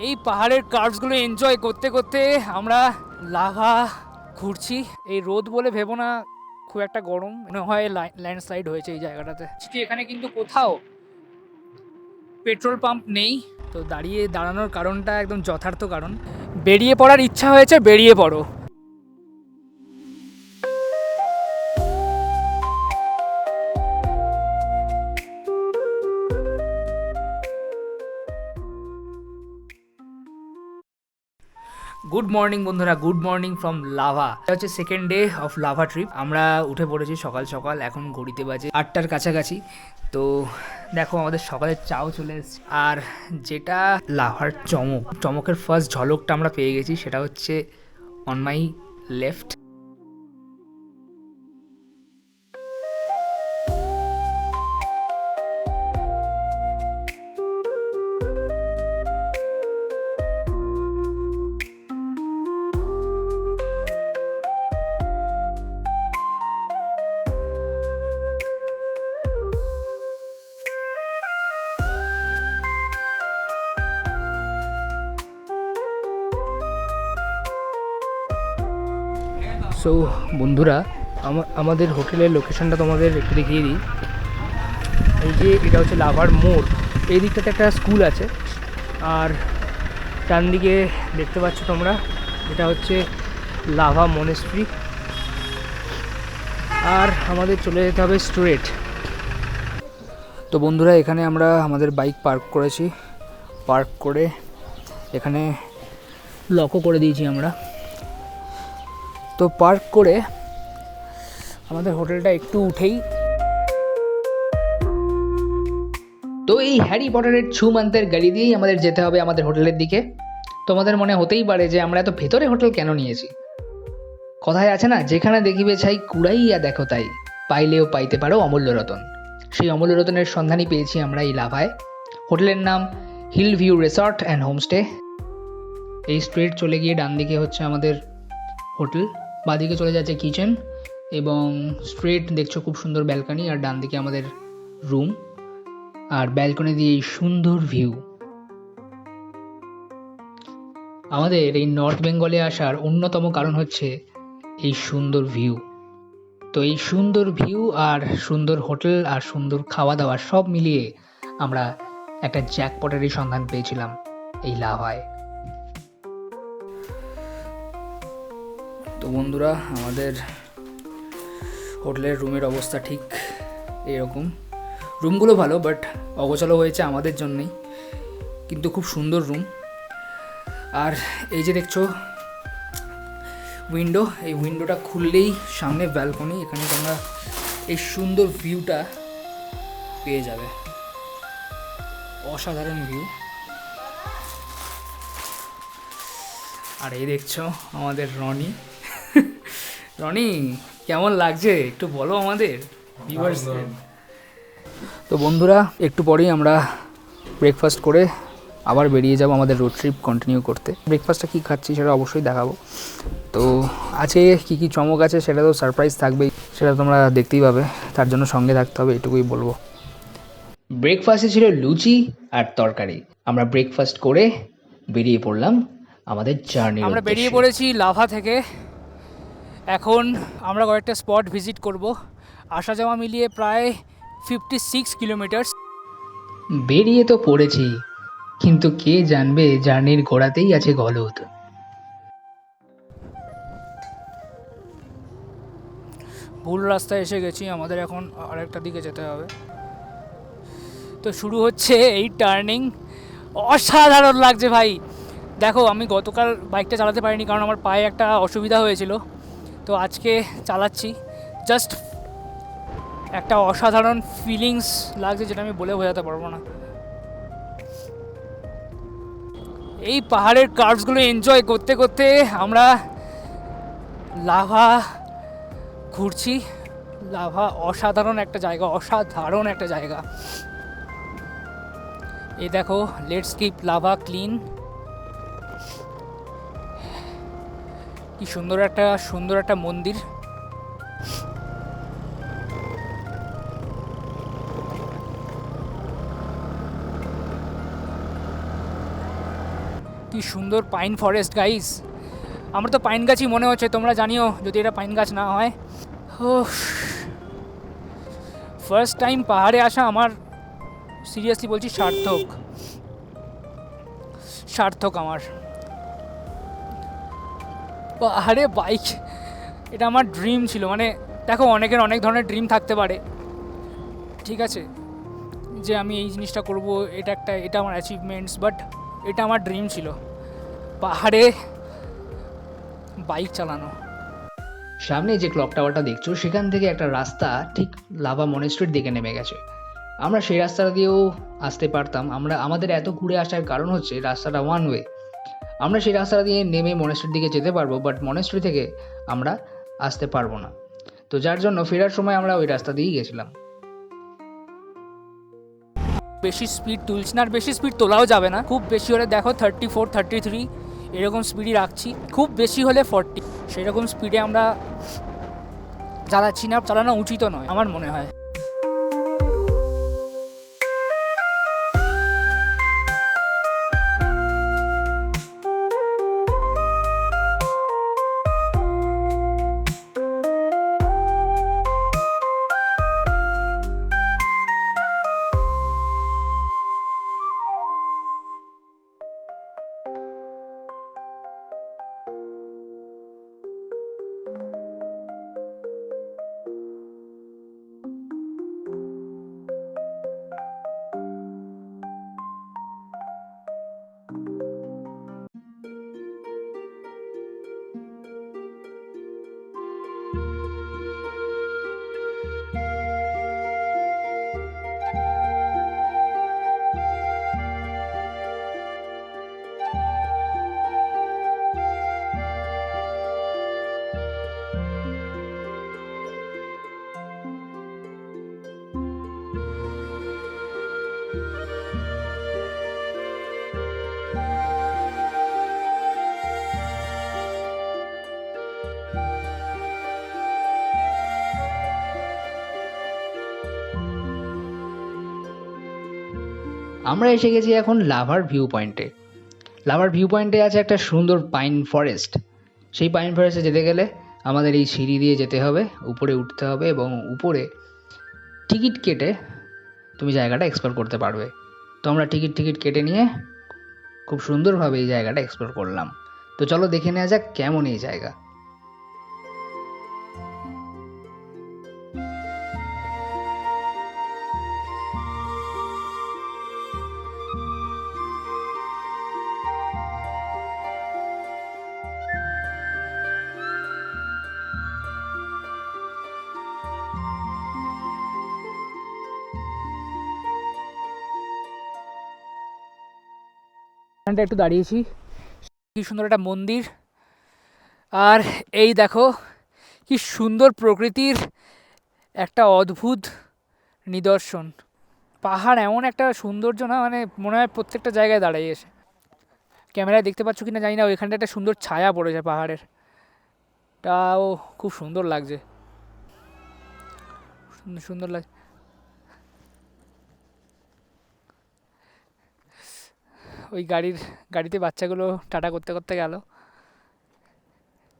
এই পাহাড়ের কার্ভসগুলো এনজয় করতে করতে আমরা লাভা ঘুরছি। এই রোদ বলে ভেবো না, খুব একটা গরম মনে হয়। ল্যান্ডস্লাইড হয়েছে এই জায়গাটাতে। এখানে কিন্তু কোথাও পেট্রোল পাম্প নেই, তো দাঁড়ানোর কারণটা একদম যথার্থ কারণ। বেরিয়ে পড়ার ইচ্ছা হয়েছে, বেরিয়ে পড়ো। গুড মর্নিং বন্ধুরা, গুড মর্নিং ফ্রম লাভা। এটা হচ্ছে second day of lava trip. আমরা উঠে পড়েছি সকাল সকাল, এখন ঘড়িতে বাজে 8টার কাছাকাছি। তো দেখো আমাদের সকালের চাও চলে এসেছে। আর যেটা লাভার চমকের ফার্স্ট ঝলকটা আমরা পেয়ে গেছি, সেটা হচ্ছে অন মাই লেফট। সো বন্ধুরা, আমাদের হোটেলের লোকেশনটা তোমাদের একটু দেখিয়ে দিই। এই যে এটা হচ্ছে লাভার মোড়, এই দিকটাতে একটা স্কুল আছে। আর ডান দিকে দেখতে পাচ্ছ তোমরা, এটা হচ্ছে লাভা মনেস্ট্রি। আর আমাদের চলে যেতে হবে স্ট্রেট। তো বন্ধুরা, এখানে আমরা আমাদের বাইক পার্ক করেছি। পার্ক করে এখানে লকও করে দিয়েছি আমরা। তো পার্ক করে আমাদের হোটেলটা একটু উঠেই, তো এই হ্যারি পটারের ছুমান্তের গাড়ি দিয়েই আমাদের যেতে হবে আমাদের হোটেলের দিকে। তোমাদের মনে হতেই পারে যে আমরা এত ভেতরে হোটেল কেন নিয়েছি। কথায় আছে না, যেখানে দেখিবে ছাই কুড়াইয়া দেখো তাই, পাইলেও পাইতে পারো অমূল্য রতন। সেই অমূল্য রতনের সন্ধানই পেয়েছি আমরা এই লাভায়। হোটেলের নাম hill view resort and homestay. এই স্ট্রেট চলে গিয়ে ডান দিকে হচ্ছে আমাদের হোটেল, বাঁদিকে চলে যাচ্ছে কিচেন, এবং স্ট্রেট দেখছো খুব সুন্দর ব্যালকনি, আর ডান দিকে আমাদের রুম। আর ব্যালকনি দিয়ে এই সুন্দর ভিউ। আমাদের এই নর্থ বেঙ্গলে আসার অন্যতম কারণ হচ্ছে এই সুন্দর ভিউ। তো এই সুন্দর ভিউ আর সুন্দর হোটেল আর সুন্দর খাওয়া দাওয়া সব মিলিয়ে আমরা একটা জ্যাকপটেরই সন্ধান পেয়েছিলাম এই লাভায়। তো বন্ধুরা, আমাদের হোটেলের রুমের অবস্থা ঠিক এরকম। রুমগুলো ভালো, বাট অগোছালো হয়েছে আমাদের জন্যই, কিন্তু খুব সুন্দর রুম। আর এই যে দেখছো উইন্ডো, এই উইন্ডোটা খুললেই সামনে ব্যালকনি, এখানে তোমরা এই সুন্দর ভিউটা পেয়ে যাবে। অসাধারণ ভিউ। আর এই দেখছো আমাদের রনি। রনি, কেমন লাগছে একটু বলো আমাদের ভিউয়ার্সদের। তো বন্ধুরা, একটু পরেই আমরা ব্রেকফাস্ট করে আবার বেরিয়ে যাব আমাদের রোড ট্রিপ কন্টিনিউ করতে। ব্রেকফাস্টটা কী খাচ্ছি সেটা অবশ্যই দেখাবো। তো আছে কী কী চমক আছে সেটা তো সারপ্রাইজ থাকবেই, সেটা তোমরা দেখতেই পাবে। তার জন্য সঙ্গে থাকতে হবে, এটুকুই বলবো। ব্রেকফাস্টে ছিল লুচি আর তরকারি। আমরা ব্রেকফাস্ট করে বেরিয়ে পড়লাম আমাদের জার্নি। আমরা বেরিয়ে পড়েছি লাভা থেকে। এখন আমরা কয়েকটা স্পট ভিজিট করব। আসা যাওয়া মিলিয়ে প্রায় 56 কিলোমিটার্স। বেরিয়ে তো পড়েছি, কিন্তু কে জানবে জার্নির গোড়াতেই আছে গলদ। ভুল রাস্তায় এসে গেছি, আমাদের এখন আরেকটা দিকে যেতে হবে। তো শুরু হচ্ছে এই টার্নিং। অসাধারণ লাগছে ভাই। দেখো, আমি গতকাল বাইকটা চালাতে পারিনি কারণ আমার পায়ে একটা অসুবিধা হয়েছিল। তো আজকে চালাচ্ছি, জাস্ট একটা অসাধারণ ফিলিংস লাগছে, যেটা আমি বলে বোঝাতে পারবো না। এই পাহাড়ের কার্ভসগুলো এনজয় করতে করতে আমরা লাভা ঘুরছি। লাভা অসাধারণ একটা জায়গা, অসাধারণ একটা জায়গা। এই দেখো, লেটস কিপ লাভা ক্লিন। কি সুন্দর একটা মন্দির। কি সুন্দর পাইন ফরেস্ট গাইস, আমার তো পাইন গাছই মনে হচ্ছে, তোমরা জানিও যদি এটা পাইন গাছ না হয়। ও ফার্স্ট টাইম পাহাড়ে আসা আমার, সিরিয়াসলি বলছি সার্থক সার্থক আমার। পাহাড়ে বাইক, এটা আমার ড্রিম ছিল। মানে দেখো, অনেকের অনেক ধরনের ড্রিম থাকতে পারে, ঠিক আছে, যে আমি এই জিনিসটা করব, এটা আমার অ্যাচিভমেন্টস, বাট এটা আমার ড্রিম ছিল, পাহাড়ে বাইক চালানো। সামনে যে ক্লক টাওয়ারটা দেখছো সেখান থেকে একটা রাস্তা ঠিক লাভা মনেস্ট্রির দিকে নেমে গেছে। আমরা সেই রাস্তা দিয়েও আসতে পারতাম, আমাদের এত ঘুরে আসার কারণ হচ্ছে রাস্তাটা ওয়ান ওয়ে। আমরা সেই রাস্তা দিয়ে নেমে মনেস্ট্রির দিকে যেতে পারবো, বাট মনেস্ট্রি থেকে আমরা আসতে পারবো না। তো যার জন্য ফেরার সময় আমরা ওই রাস্তা দিয়েই গেছিলাম। বেশি স্পিড তুলছি না, আর বেশি স্পিড তোলাও যাবে না। খুব বেশি হলে দেখো 34, 33 এরকম স্পিডই রাখছি, খুব বেশি হলে 40। সেরকম স্পিডে আমরা চালাচ্ছি না, চালানো উচিত নয় আমার মনে হয়। আমরা এসে গেছি এখন লাভার ভিউ পয়েন্টে। লাভার ভিউ পয়েন্টে আছে একটা সুন্দর পাইন ফরেস্ট। সেই পাইন ফরেস্টে যেতে গেলে আমাদের এই সিঁড়ি দিয়ে যেতে হবে, উপরে উঠতে হবে, এবং উপরে টিকিট কেটে তুমি জায়গাটা এক্সপ্লোর করতে পারবে। তো আমরা টিকিট কেটে নিয়ে খুব সুন্দরভাবে এই জায়গাটা এক্সপ্লোর করলাম। তো চলো দেখে নেওয়া যাক কেমন এই জায়গা। এখানটা একটু দাঁড়িয়েছি, কি সুন্দর একটা মন্দির, আর এই দেখো কি সুন্দর প্রকৃতির একটা অদ্ভুত নিদর্শন। পাহাড় এমন একটা সৌন্দর্য না, মানে মনে হয় প্রত্যেকটা জায়গায় দাঁড়িয়ে এসে। ক্যামেরায় দেখতে পাচ্ছ কিনা জানি না, ওইখানটা একটা সুন্দর ছায়া পড়েছে পাহাড়ের, তাও খুব সুন্দর লাগছে, সুন্দর সুন্দর লাগছে। ওই গাড়িতে বাচ্চাগুলো টাটা করতে করতে গেল।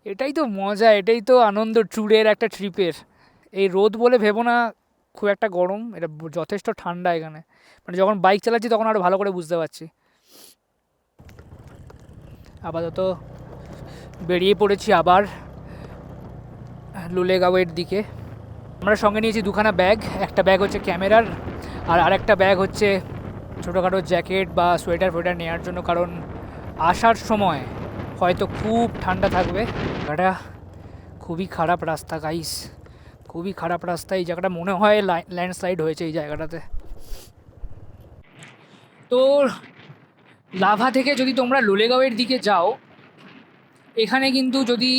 এটাই তো মজা, এটাই তো আনন্দ ট্যুরের, একটা ট্রিপের। এই রোদ বলে ভেবো না খুব একটা গরম, এটা যথেষ্ট ঠান্ডা এখানে। মানে যখন বাইক চালাচ্ছি তখন আরও ভালো করে বুঝতে পারছি। আপাতত বেরিয়ে পড়েছি আবার লুলেগাঁওয়ের দিকে। আমরা সঙ্গে নিয়েছি দুখানা ব্যাগ, একটা ব্যাগ হচ্ছে ক্যামেরার, আর আরেকটা ব্যাগ হচ্ছে ছোটোখাটো জ্যাকেট বা সোয়েটার ফোয়েটার নেওয়ার জন্য, কারণ আসার সময় হয়তো খুব ঠান্ডা থাকবে। এটা খুবই খারাপ রাস্তা গাইস, খুবই খারাপ রাস্তা। এই জায়গাটা মনে হয় ল্যান্ডস্লাইড হয়েছে এই জায়গাটাতে। তো লাভা থেকে যদি তোমরা লোলেগাঁওয়ের দিকে যাও, এখানে কিন্তু যদি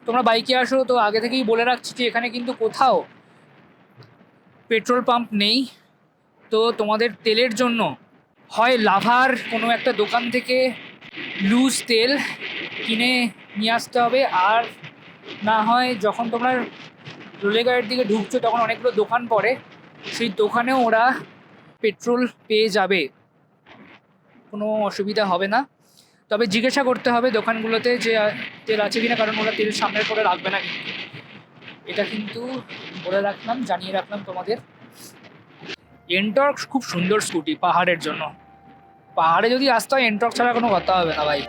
তোমরা বাইকে আসো, তো আগে থেকেই বলে রাখছি যে এখানে কিন্তু কোথাও পেট্রোল পাম্প নেই। তো তোমাদের তেলের জন্য হয় লাভার কোনো একটা দোকান থেকে লুজ তেল কিনে নিয়ে আসতে হবে, আর না হয় যখন তোমরা লোলেগাঁওয়ের দিকে ঢুকছো তখন অনেকগুলো দোকান পড়ে, সেই দোকানেও ওরা পেট্রোল পেয়ে যাবে, কোনো অসুবিধা হবে না। তবে জিজ্ঞাসা করতে হবে দোকানগুলোতে যে তেল আছে কিনা, কারণ ওরা তেল সামনের করে রাখবে না কিন্তু। এটা কিন্তু বলে রাখলাম, জানিয়ে রাখলাম তোমাদের। এনটর্ক খুব সুন্দর স্কুটি পাহাড়ের জন্য। পাহাড়ে যদি আসতে হয় এনটর্ক ছাড়া কোনো কথা হবে না ভাই।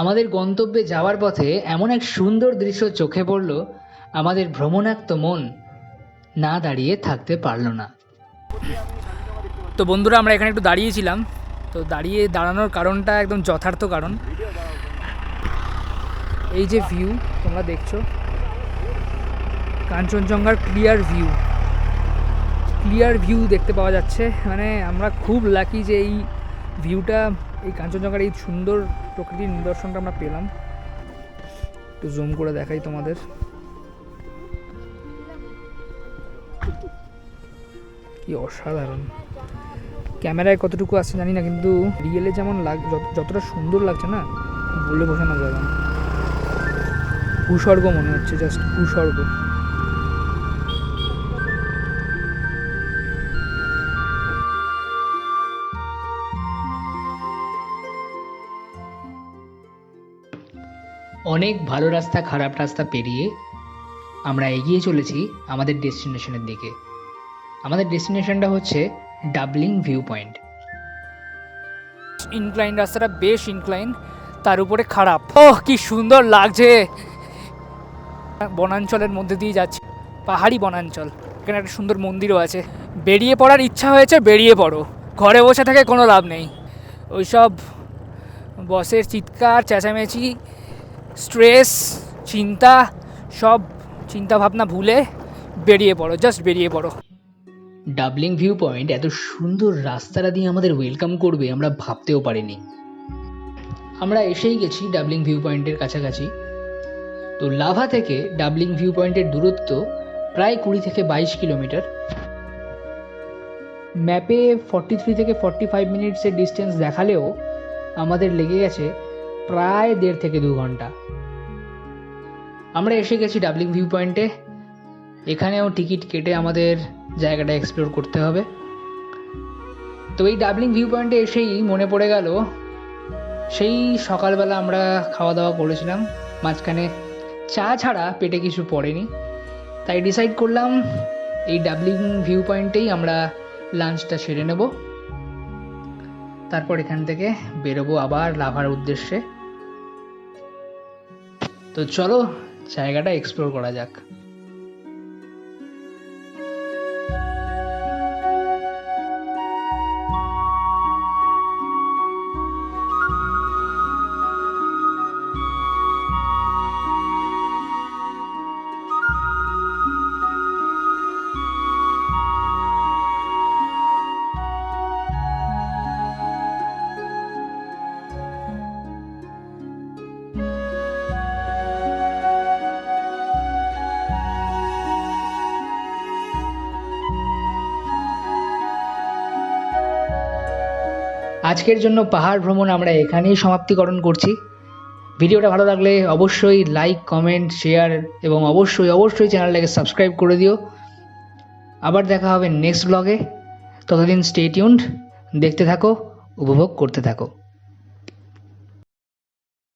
আমাদের গন্তব্যে যাওয়ার পথে এমন এক সুন্দর দৃশ্য চোখে পড়ল, আমাদের ভ্রমণাক্ত মন না দাঁড়িয়ে থাকতে পারল না। তো বন্ধুরা, আমরা এখানে একটু দাঁড়িয়েছিলাম। তো দাঁড়ানোর কারণটা একদম যথার্থ কারণ। এই যে ভিউ তোমরা দেখছো, কাঞ্চনজঙ্ঘার ক্লিয়ার ভিউ দেখতে পাওয়া যাচ্ছে। মানে আমরা খুব লাকি যে এই ভিউটা, এই কাঞ্চনজঙ্ঘার এই সুন্দর প্রকৃতির নিদর্শনটা আমরা পেলাম। একটু জুম করে দেখাই তোমাদের। কি অসাধারণ! ক্যামেরায় কতটুকু আসছে জানি না, কিন্তু রিয়েলে যেমন যতটা সুন্দর লাগছে না, বলে বোঝানো যাবে না। ভূস্বর্গ মনে হচ্ছে, জাস্ট ভূস্বর্গ। অনেক ভালো রাস্তা খারাপ রাস্তা পেরিয়ে আমরা এগিয়ে চলেছি আমাদের ডেস্টিনেশনের দিকে। আমাদের ডেস্টিনেশনটা হচ্ছে ডাবলিং ভিউ পয়েন্ট। ইনক্লাইন, রাস্তাটা বেশ ইনক্লাইন, তার উপরে খারাপ। ওহ কি সুন্দর লাগছে! বনাঞ্চলের মধ্যে দিয়ে যাচ্ছে, পাহাড়ি বনাঞ্চল। এখানে একটা সুন্দর মন্দিরও আছে। বেরিয়ে পড়ার ইচ্ছা হয়েছে, বেরিয়ে পড়ো। ঘরে বসে থেকে কোনো লাভ নেই। ওইসব বসের চিৎকার চেঁচামেচি, স্ট্রেস, সব চিন্তা ভাবনা ভুলে বেরিয়ে পড়ো, জাস্ট বেরিয়ে পড়ো। ডাবলিং ভিউ পয়েন্ট এত সুন্দর রাস্তাটা দিয়ে আমাদের ওয়েলকাম করবে আমরা ভাবতেও পারিনি। আমরা এসেই গেছি ডাবলিং ভিউ পয়েন্টের কাছাকাছি। তো লাভা থেকে ডাবলিং ভিউ পয়েন্টের দূরত্ব প্রায় 20 থেকে 22 কিলোমিটার। ম্যাপে 43 থেকে 45 মিনিটসের ডিস্টেন্স দেখালেও আমাদের লেগে গেছে প্রায় 1.5 থেকে 2 ঘন্টা। আমরা এসে গেছি ডাবলিং ভিউ পয়েন্টে। এখানেও টিকিট কেটে আমাদের জায়গাটা এক্সপ্লোর করতে হবে। তো এই ডাবলিং ভিউ পয়েন্টে এসেই মনে পড়ে গেল, সেই সকালবেলা আমরা খাওয়া দাওয়া করেছিলাম, মাঝখানে চা ছাড়া পেটে কিছু পড়েনি। তাই ডিসাইড করলাম এই ডাবলিং ভিউ পয়েন্টেই আমরা লাঞ্চটা সেরে নেব। তারপর এখান থেকে বেরোবো আবার লাভার উদ্দেশ্যে। তো চলো জায়গাটা এক্সপ্লোর করা যাক। আজকের জন্য পাহাড় ভ্রমণ আমরা এখানেই সমাপ্তিকরণ করছি। ভিডিওটা ভালো লাগলে অবশ্যই লাইক, কমেন্ট, শেয়ার এবং অবশ্যই চ্যানেলটাকে সাবস্ক্রাইব করে দিও। আবার দেখা হবে নেক্সট ব্লগে। ততদিন স্টে টিউনড, দেখতে থাকো, উপভোগ করতে থাকো।